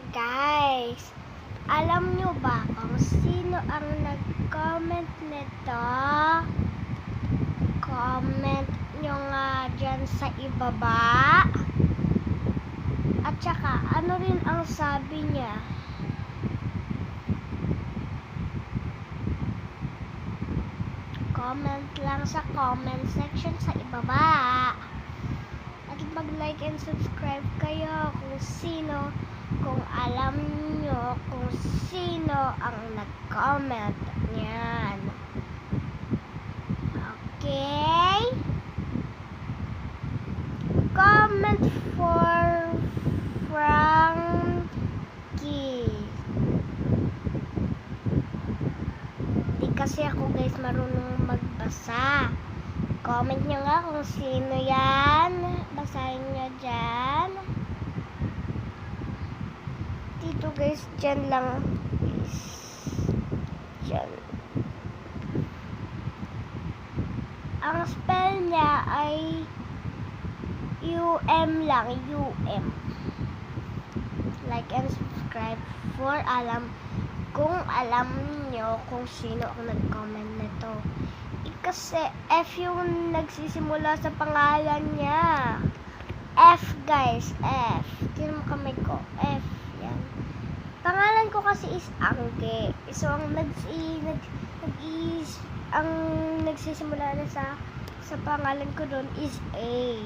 Guys, alam nyo ba kung sino ang nag-comment nito? Comment nyo nga dyan sa ibaba. At saka, ano rin ang sabi niya? Comment lang sa comment section sa ibaba. At mag-like and subscribe kayo kung alam nyo kung sino ang nag-comment niyan. Okay? Comment for Frankie. Di kasi ako guys marunong magbasa. Comment nyo nga kung sino yan. Basahin nyo dyan. Dito guys, dyan lang. Dyan. Ang spell niya ay UM lang. UM. Like and subscribe for kung alam nyo kung sino ang nag-comment nito. Kasi F yung nagsisimula sa pangalan niya. F guys, F. Tingnan mo kamay ko. F. Yan. Pangalan ko kasi is Angge. So ang nagsisimula na sa pangalan ko doon is A.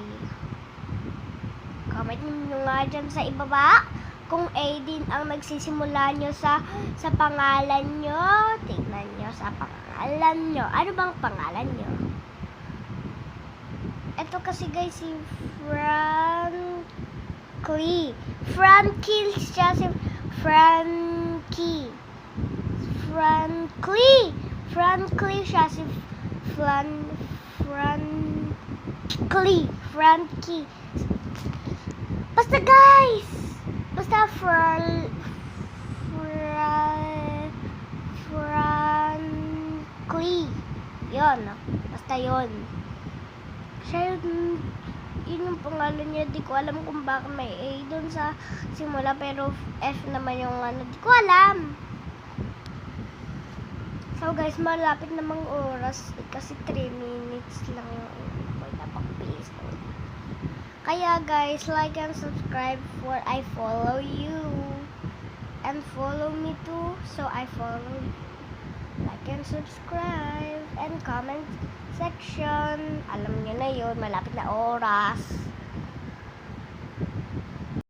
Comment niyo nga dyan sa ibaba kung A din ang nagsisimula nyo sa pangalan nyo. Tingnan nyo sa pangalan nyo. Ano bang pangalan nyo? Ito kasi guys si Frankie. Frankie siya si Frankie. Frankie siya si Frankie. Basta guys! Basta Frankie. Yun. Basta yun. Siya yun yung pangalan niya. Di ko alam kung bakit may A dun sa simula. Pero F naman yung ano. Di ko alam. So guys, malapit namang oras. Kasi 3 minutes lang yung napakabilis lang. Kaya guys, like and subscribe for I follow you. And follow me too. So I follow you. Like and subscribe. And comment section. Alam niyo na yun. Malapit na oras.